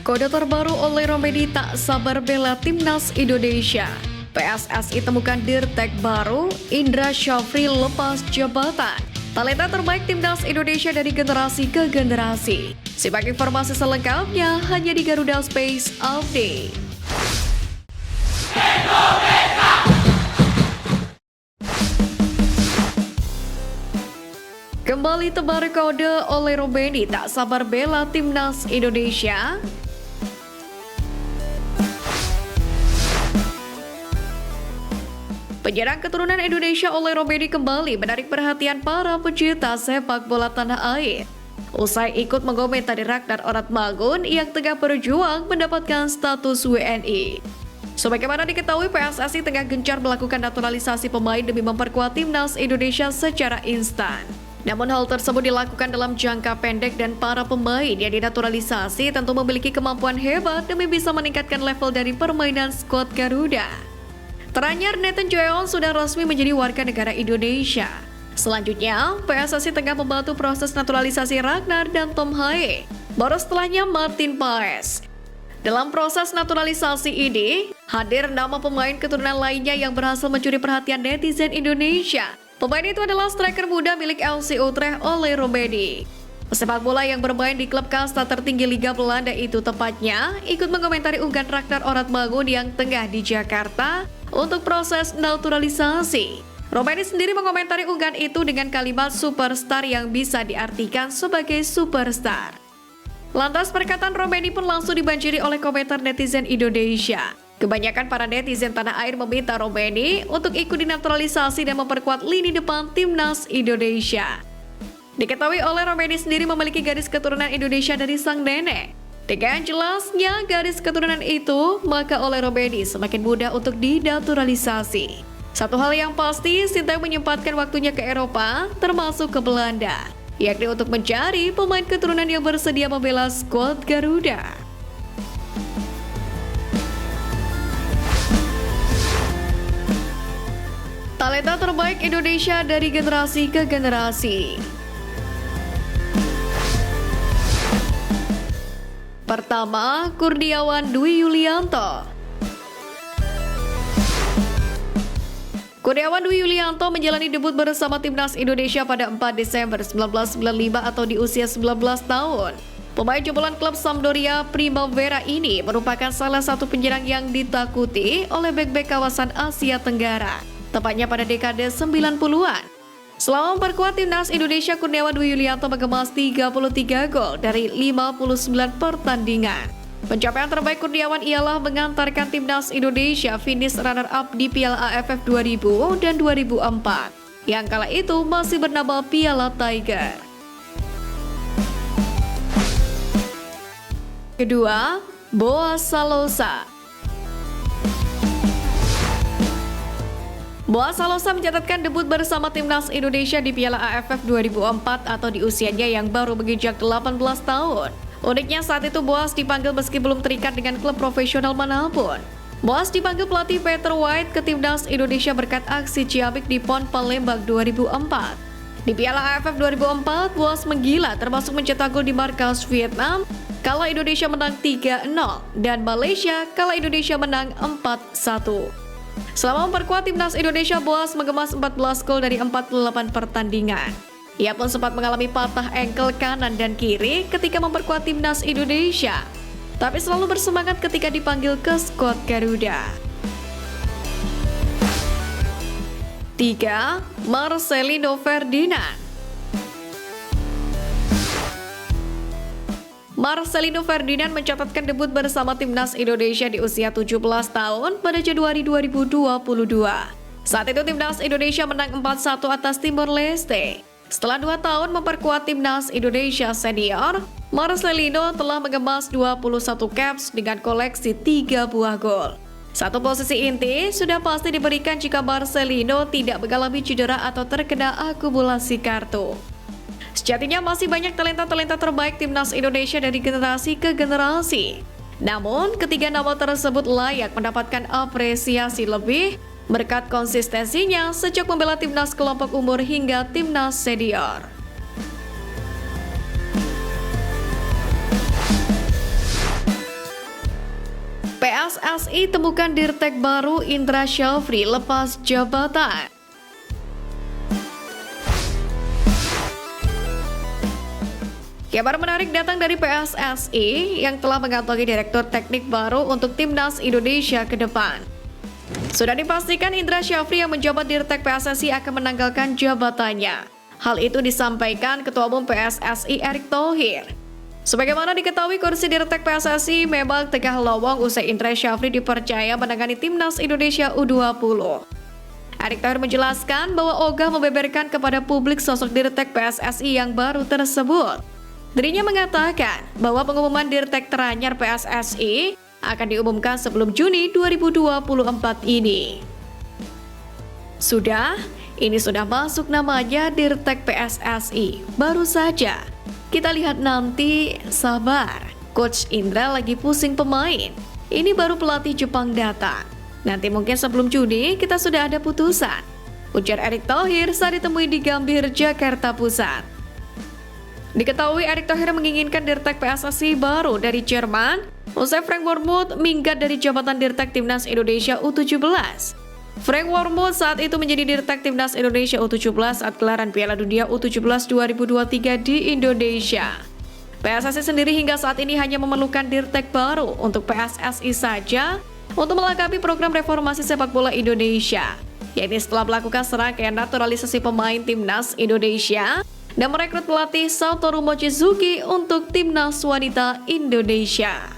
Kode terbaru oleh Romedi tak sabar bela timnas Indonesia. PSSI temukan dirtek baru, Indra Syafri lepas jabatan. Talenta terbaik timnas Indonesia dari generasi ke generasi. Simak informasi selengkapnya hanya di Garuda Space Update. Kembali tebar kode oleh Romedi tak sabar bela timnas Indonesia. Penyerang keturunan Indonesia oleh Romedi kembali menarik perhatian para pecinta sepak bola tanah air. Usai ikut mengomentari Ragnar Oratmangun yang tengah berjuang mendapatkan status WNI. Sebagaimana diketahui, PSSI tengah gencar melakukan naturalisasi pemain demi memperkuat timnas Indonesia secara instan. Namun hal tersebut dilakukan dalam jangka pendek dan para pemain yang dinaturalisasi tentu memiliki kemampuan hebat demi bisa meningkatkan level dari permainan skuad Garuda. Teranyar Nathan Joeon sudah resmi menjadi warga negara Indonesia. Selanjutnya, PSSI tengah membantu proses naturalisasi Ragnar dan Tom Haye. Baru setelahnya Martin Paes. Dalam proses naturalisasi ini, hadir nama pemain keturunan lainnya yang berhasil mencuri perhatian netizen Indonesia. Pemain itu adalah striker muda milik FC Utrecht oleh Romedi. Pesepak bola yang bermain di klub kasta tertinggi Liga Belanda itu tepatnya ikut mengomentari unggahan Ragnar Oratmangun yang tengah di Jakarta untuk proses naturalisasi. Romedi sendiri mengomentari unggahan itu dengan kalimat superstar yang bisa diartikan sebagai superstar. Lantas perkataan Romedi pun langsung dibanjiri oleh komentar netizen Indonesia. Kebanyakan para netizen tanah air meminta Romedi untuk ikut dinaturalisasi dan memperkuat lini depan timnas Indonesia. Diketahui oleh Romedi sendiri memiliki garis keturunan Indonesia dari sang nenek. Dengan jelasnya garis keturunan itu, maka oleh Romedi semakin mudah untuk dinaturalisasi. Satu hal yang pasti, Sintayong menyempatkan waktunya ke Eropa, termasuk ke Belanda, yakni untuk mencari pemain keturunan yang bersedia membela skuad Garuda. Talenta terbaik Indonesia dari generasi ke generasi. Pertama, Kurniawan Dwi Yulianto. Kurniawan Dwi Yulianto menjalani debut bersama timnas Indonesia pada 4 Desember 1995 atau di usia 19 tahun. Pemain jebolan klub Sampdoria Primavera ini merupakan salah satu penyerang yang ditakuti oleh bek-bek kawasan Asia Tenggara, tepatnya pada dekade 90-an. Selama memperkuat timnas Indonesia, Kurniawan Dwi Yulianto mengemas 33 gol dari 59 pertandingan. Pencapaian terbaik Kurniawan ialah mengantarkan timnas Indonesia finish runner-up di Piala AFF 2000 dan 2004, yang kala itu masih bernama Piala Tiger. Kedua, Boaz Salosa. Boaz Salosa mencatatkan debut bersama timnas Indonesia di Piala AFF 2004 atau di usianya yang baru menginjak 18 tahun. Uniknya saat itu Boaz dipanggil meski belum terikat dengan klub profesional manapun. Boaz dipanggil pelatih Peter White ke timnas Indonesia berkat aksi ciamik di PON Palembang 2004. Di Piala AFF 2004, Boaz menggila termasuk mencetak gol di markas Vietnam kala Indonesia menang 3-0 dan Malaysia kala Indonesia menang 4-1. Selama memperkuat timnas Indonesia, Boaz mengemas 14 gol dari 48 pertandingan. Ia pun sempat mengalami patah engkel kanan dan kiri ketika memperkuat timnas Indonesia, tapi selalu bersemangat ketika dipanggil ke skuad Garuda. 3. Marcelino Ferdinand. Marcelino Ferdinand mencatatkan debut bersama timnas Indonesia di usia 17 tahun pada Januari 2022. Saat itu timnas Indonesia menang 4-1 atas Timor Leste. Setelah 2 tahun memperkuat timnas Indonesia senior, Marcelino telah mengemas 21 caps dengan koleksi 3 buah gol. Satu posisi inti sudah pasti diberikan jika Marcelino tidak mengalami cedera atau terkena akumulasi kartu. Sejatinya masih banyak talenta-talenta terbaik timnas Indonesia dari generasi ke generasi. Namun, ketiga nama tersebut layak mendapatkan apresiasi lebih berkat konsistensinya sejak membela timnas kelompok umur hingga timnas senior. PSSI temukan Dirtek baru Indra Syafri lepas jabatan. Kabar menarik datang dari PSSI yang telah mengantongi Direktur Teknik baru untuk Timnas Indonesia ke depan. Sudah dipastikan Indra Syafri yang menjabat Dirtek PSSI akan menanggalkan jabatannya. Hal itu disampaikan Ketua Umum PSSI Erick Thohir. Sebagaimana diketahui, kursi Dirtek PSSI memang tengah lowong usai Indra Syafri dipercaya menangani Timnas Indonesia U20. Erick Thohir menjelaskan bahwa ogah membeberkan kepada publik sosok Dirtek PSSI yang baru tersebut. Dirinya mengatakan bahwa pengumuman Dirtek teranyar PSSI akan diumumkan sebelum Juni 2024 ini. Ini sudah masuk namanya Dirtek PSSI, baru saja. Kita lihat nanti, sabar. Coach Indra lagi pusing pemain. Ini baru pelatih Jepang datang. Nanti mungkin sebelum Juni kita sudah ada putusan, ujar Erick Thohir saat ditemui di Gambir, Jakarta Pusat. Diketahui Erick Thohir menginginkan Dirtek PSSI baru dari Jerman, usai Frank Wormuth minggat dari jabatan Dirtek Timnas Indonesia U17. Frank Wormuth saat itu menjadi Dirtek Timnas Indonesia U17 saat gelaran Piala Dunia U17 2023 di Indonesia. PSSI sendiri hingga saat ini hanya memerlukan Dirtek baru untuk PSSI saja untuk melengkapi program reformasi sepak bola Indonesia, yakni setelah melakukan serangkaian naturalisasi pemain Timnas Indonesia dan merekrut pelatih Satoru Mochizuki untuk Timnas Wanita Indonesia.